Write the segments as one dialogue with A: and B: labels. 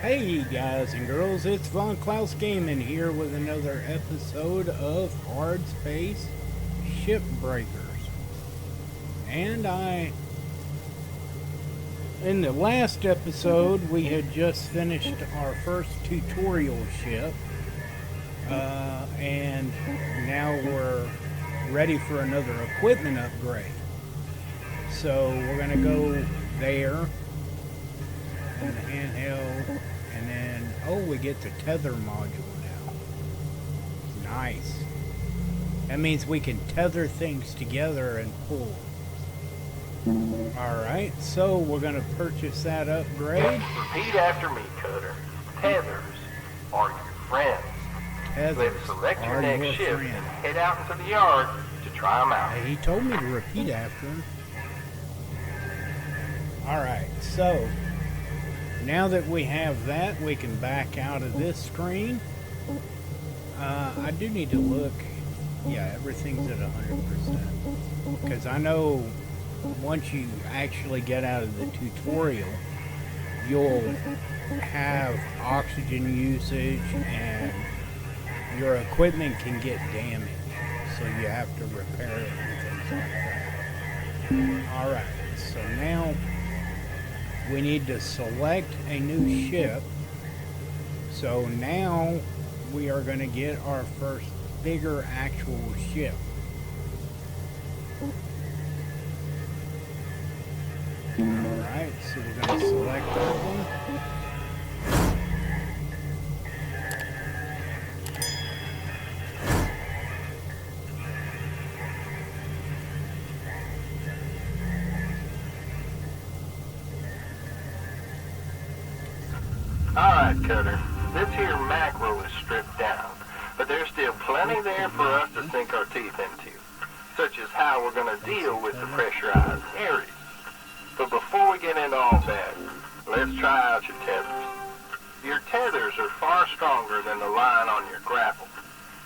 A: Hey guys and girls, it's Vonklous Gaming here with another episode of Hardspace Shipbreakers. And in the last episode, we had just finished our first tutorial ship. And now we're ready for another equipment upgrade. So we're going to go there. And the handheld, and then, oh, we get the tether module now. Nice. That means we can tether things together and pull. Alright, so we're going to purchase that upgrade.
B: Repeat after me, Cutter. Tethers are your friends.
A: Tethers
B: Let's select your
A: are
B: next
A: your
B: ship
A: friend.
B: and head out into the yard to try them out.
A: He told me to repeat after him. Alright, so now that we have that, we can back out of this screen. I do need to look. Yeah, everything's at 100%. Because I know once you actually get out of the tutorial, you'll have oxygen usage and your equipment can get damaged. So you have to repair it and things like that. Alright, so now we need to select a new ship. So now we are going to get our first bigger actual ship. Alright, so we're going to select that one.
B: Alright, Cutter. This here macro is stripped down, but there's still plenty there for us to sink our teeth into, such as how we're going to deal with the pressurized areas. But before we get into all that, let's try out your tethers. Your tethers are far stronger than the line on your grapple.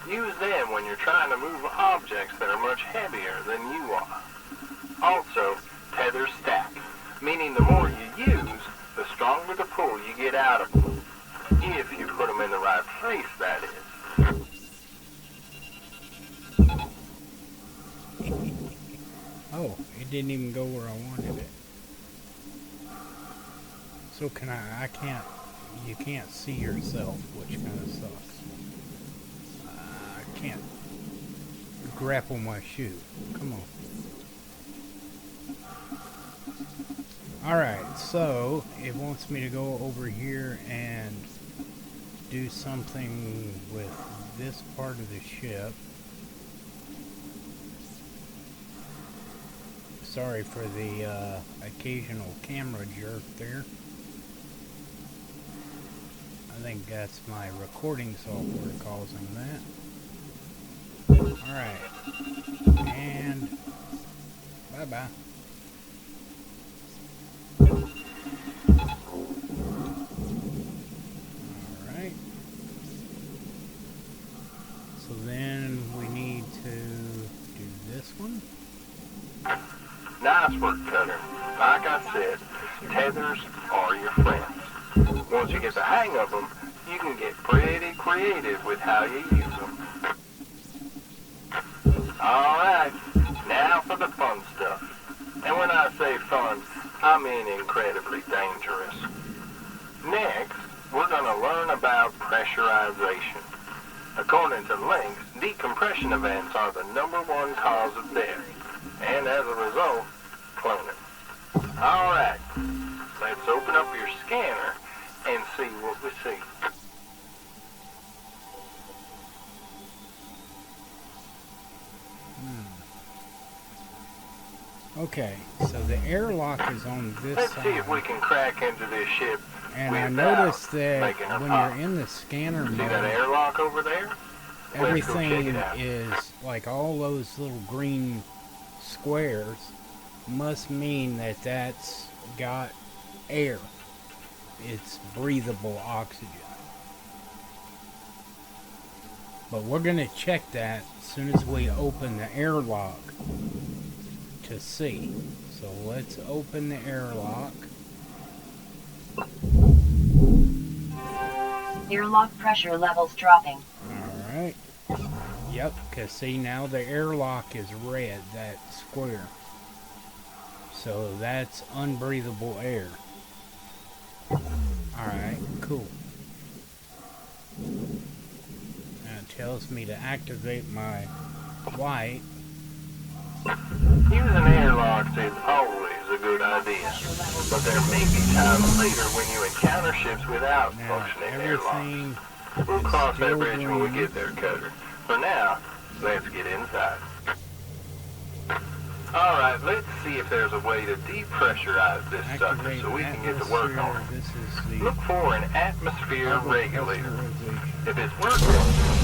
B: Use them when you're trying to move objects that are much heavier than you are. Also, tethers stack, meaning the more you use, the stronger the pull you get out of them. If you put them in the right place, that is.
A: Oh, it didn't even go where I wanted it. So you can't see yourself, which kind of sucks. I can't grapple my shoe. Come on. Alright, so it wants me to go over here and do something with this part of the ship. Sorry for the occasional camera jerk there. I think that's my recording software causing that. Alright. And bye-bye. Alright. So then we need to do this one.
B: Nice work, Cutter. Like I said, tethers are your friends. Once you get the hang of them, you can get pretty creative with how you use them. Alright, now for the fun stuff. And when I say fun, I mean incredibly dangerous. Next, we're going to learn about pressurization. According to links, decompression events are the #1 cause of death, and as a result, cloning. Alright, let's open up your scanner and see what we see.
A: Okay, so the airlock is on this
B: Let's
A: side.
B: see if we can crack into this ship.
A: And I
B: without
A: noticed that
B: making a
A: when
B: pop.
A: you're in the scanner
B: See that
A: mode,
B: airlock over there? Let's go check
A: everything
B: it out.
A: is like all those little green squares must mean that that's got air. It's breathable oxygen. But we're going to check that as soon as we open the airlock to see. So let's open the airlock.
C: Airlock pressure levels dropping.
A: Alright. Yep, because see now the airlock is red, that square. So that's unbreathable air. Alright, cool. Now it tells me to activate my light.
B: Using airlocks is always a good idea, but there may be times later when you encounter ships without
A: Now
B: functioning
A: everything
B: airlocks. We'll cross that
A: still
B: bridge when we
A: green.
B: get there, Cutter. For now, let's get inside. Alright, let's see if there's a way to depressurize this sucker
A: Activate
B: so we can get to work on it.
A: This is the
B: Look for an atmosphere regulator.
A: pressurization.
B: If it's working,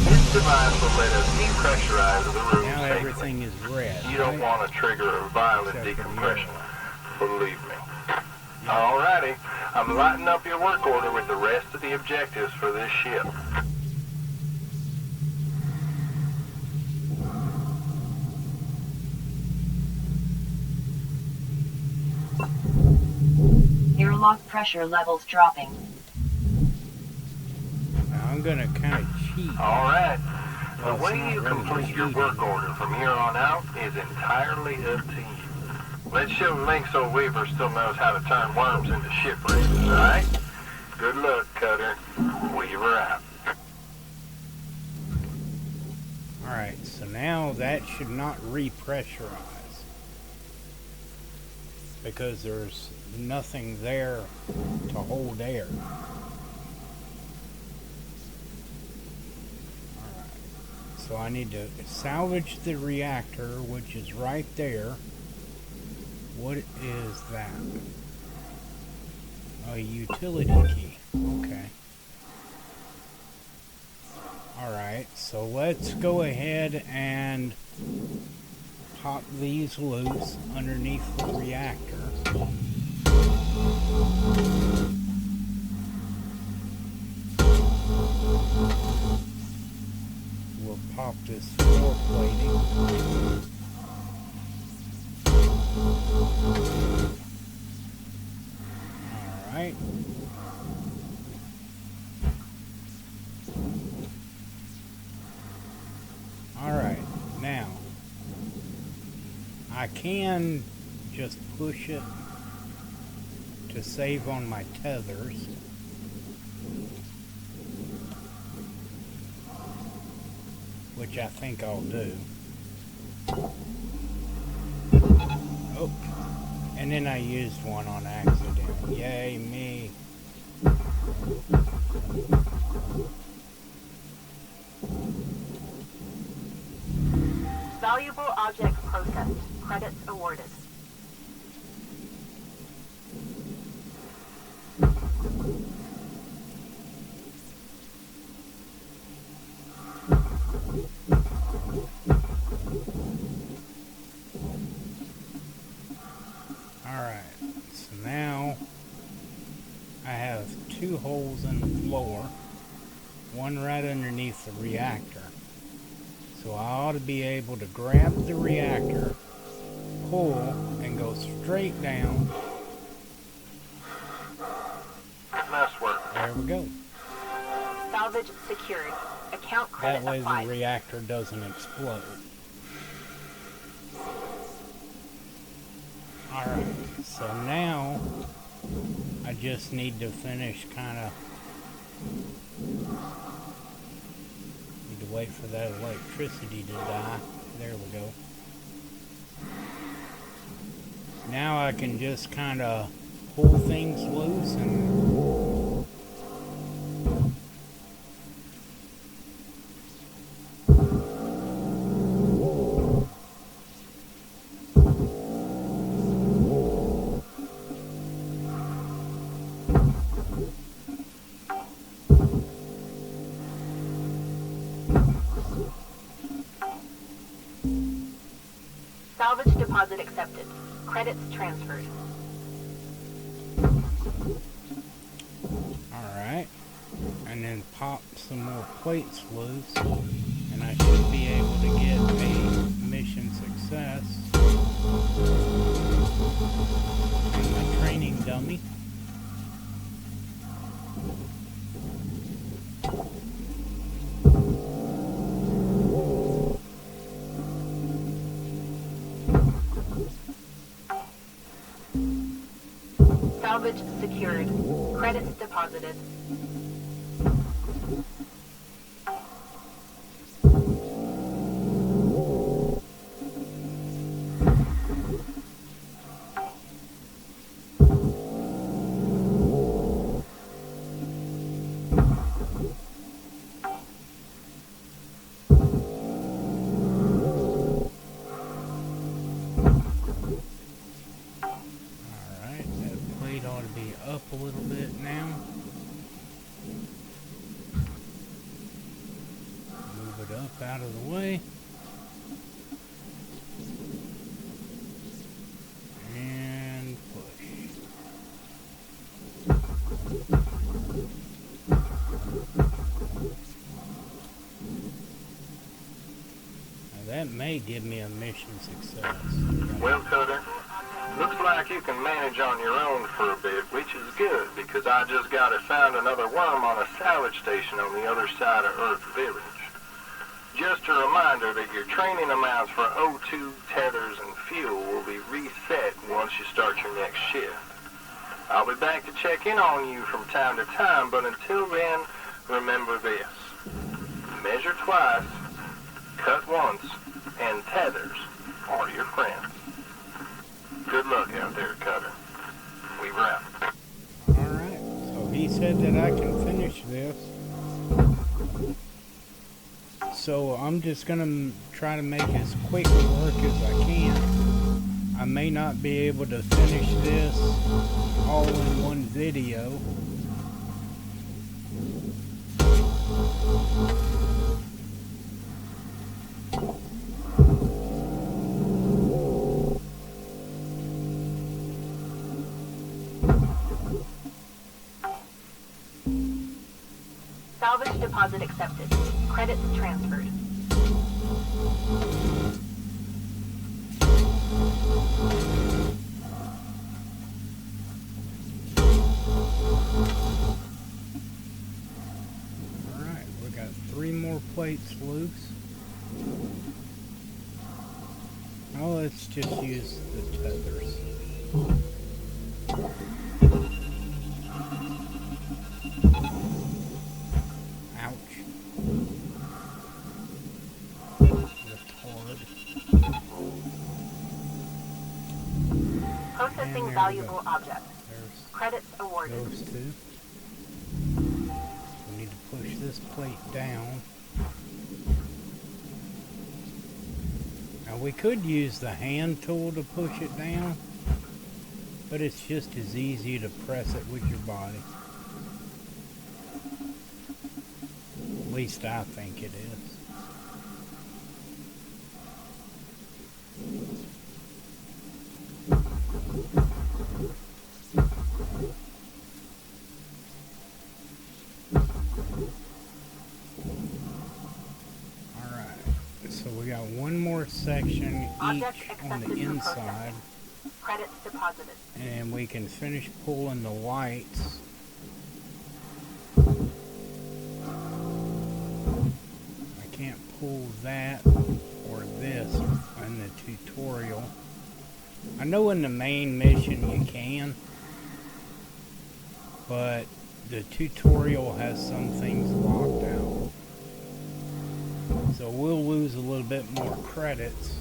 B: this device will let us depressurize the room
A: Now
B: safely.
A: everything is red.
B: You don't
A: right?
B: want to trigger a violent
A: Except for the
B: decompression.
A: airlock.
B: Believe me. Alrighty, I'm lighting up your work order with the rest of the objectives for this ship.
C: Airlock pressure levels dropping.
A: Now I'm gonna kind of cheat.
B: Alright, the
A: Well, it's
B: way
A: not
B: you
A: really
B: complete your
A: cheating.
B: work order from here on out is entirely up to you. Let's show Link so Weaver still knows how to turn worms into shipwrecks, alright? Good luck, Cutter. Weaver out.
A: Alright, so now that should not repressurize. Because there's nothing there to hold air. Alright, so I need to salvage the reactor, which is right there. What is that? A utility key. Okay. Alright, so let's go ahead and pop these loose underneath the reactor. We'll pop this floor plating. Alright. Alright, now I can just push it to save on my tethers. Which I think I'll do. Oh, and then I used one on accident. Yay, me.
D: Valuable object processed. Credits awarded.
A: Alright, so now I have two holes in the floor, one right underneath the reactor. So I ought to be able to grab the reactor, pull, and go straight down.
B: Nice work.
A: There we go.
D: Salvage secured. Account
A: That
D: credit
A: way
D: applied.
A: the reactor doesn't explode. Alright, so now I just need to finish need to wait for that electricity to die. There we go. Now I can just pull things loose and
D: Salvage deposit accepted. Credits transferred.
A: alright. And then pop some more plates loose. And I should be able to get a mission success. And my training dummy.
D: Salvage secured. Credits deposited.
A: Alright, that plate ought to be up a little bit now. Move it up out of the way. And push. Now that may give me a mission success.
B: Well, Cutter, looks like you can manage on your own for a bit, which is good, because I just found another worm on a salvage station on the other side of Earth Village. Just a reminder that your training amounts for O2, tethers, and fuel will be reset once you start your next shift. I'll be back to check in on you from time to time, but until then, remember this. Measure twice, cut once, and tethers are your friends. Good luck out there, Cutter. We wrap.
A: Alright, so he said that I can finish this. So I'm just gonna try to make as quick work as I can. I may not be able to finish this all in one video.
D: Salvage deposit accepted. Credits transferred.
A: Alright, we got 3 more plates loose. Now let's just use the tethers. Ouch. Retard.
D: Processing
A: there we
D: valuable
A: go.
D: object.
A: There's
D: Credits awarded.
A: those two. We need to push this plate down. Now we could use the hand tool to push it down, but it's just as easy to press it with your body. At least I think it is. So we got one more section
D: Object
A: each
D: accepted
A: on the
D: for
A: inside,
D: processing. Credits deposited.
A: and we can finish pulling the whites. I can't pull that or this in the tutorial. I know in the main mission you can, but the tutorial has some things locked out. So we'll lose a little bit more credits.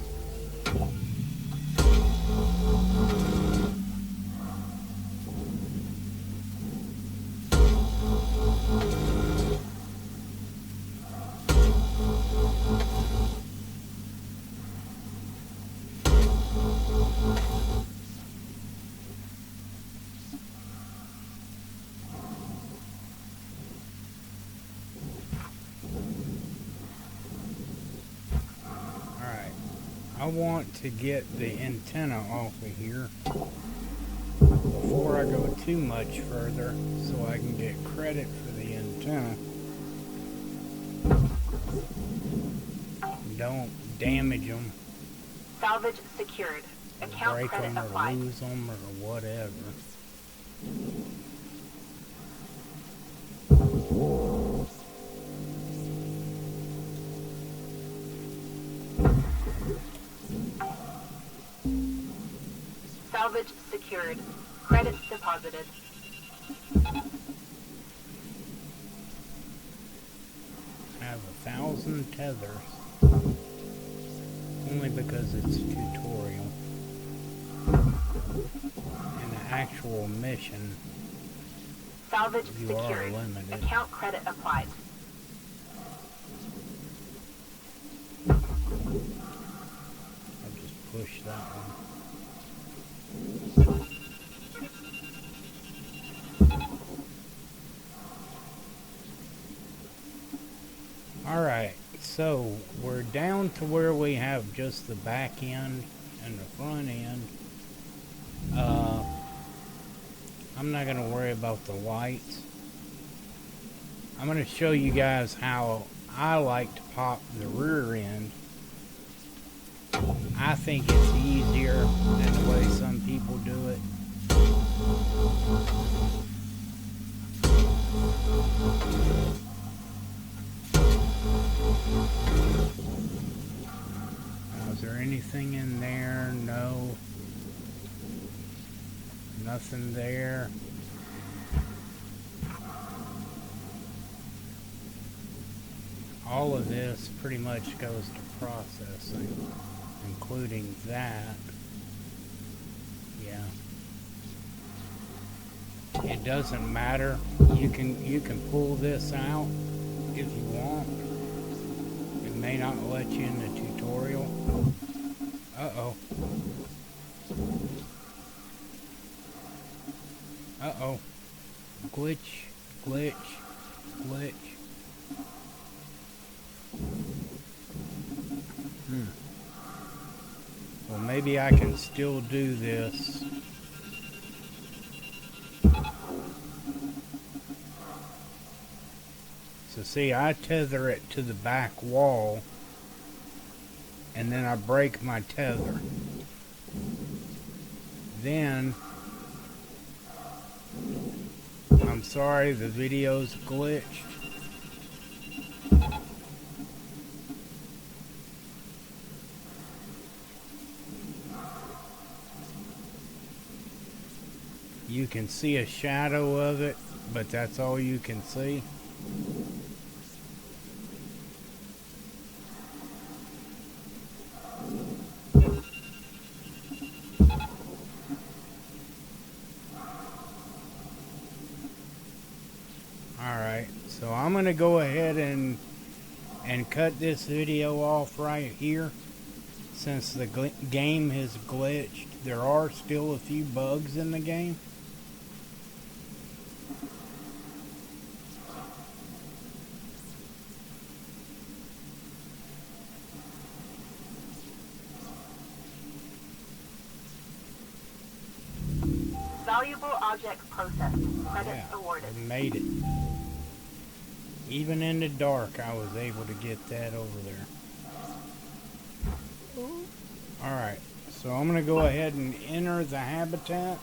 A: I want to get the antenna off of here before I go too much further so I can get credit for the antenna. Don't damage them,
D: Salvage secured. Account
A: break
D: credit
A: them or
D: applied.
A: lose them or whatever.
D: Salvage secured. Credits deposited.
A: I have 1,000 tethers. Only because it's a tutorial. In the actual mission,
D: Salvage
A: you are
D: secured.
A: limited.
D: Account credit applied.
A: I'll just push that one. Alright, so we're down to where we have just the back end and the front end. I'm not going to worry about the lights. I'm going to show you guys how I like to pop the rear end. I think it's easier than the way some people do it. Now, is there anything in there? No. Nothing there. All of this pretty much goes to processing, including that. Yeah. It doesn't matter. You can pull this out if you want. It may not let you in the tutorial. Uh-oh. Uh-oh. Glitch, glitch, glitch. Well, maybe I can still do this. So see, I tether it to the back wall, and then I break my tether. Then, I'm sorry, the video's glitched. You can see a shadow of it, but that's all you can see. Alright, so I'm going to go ahead and cut this video off right here. Since the game has glitched, there are still a few bugs in the game.
D: Valuable object processed. Credits
A: Yeah,
D: awarded.
A: I made it. Even in the dark, I was able to get that over there. Alright, so I'm going to go ahead and enter the habitat.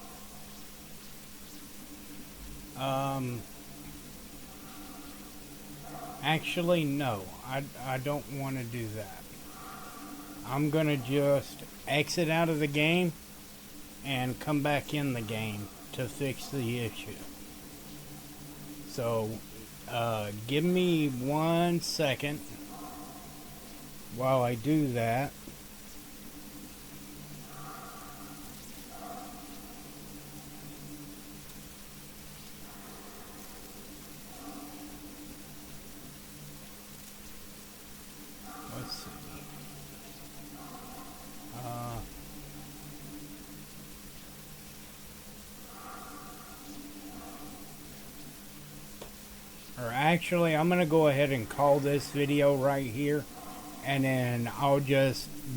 A: Actually, no, I don't want to do that. I'm going to just exit out of the game and come back in the game to fix the issue. So, give me 1 second while I do that. Let's see. Or actually, I'm going to go ahead and call this video right here. And then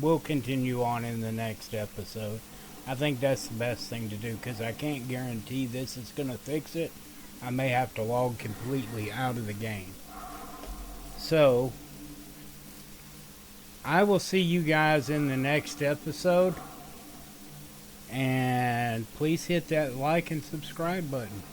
A: we'll continue on in the next episode. I think that's the best thing to do, because I can't guarantee this is going to fix it. I may have to log completely out of the game. So, I will see you guys in the next episode. And please hit that like and subscribe button.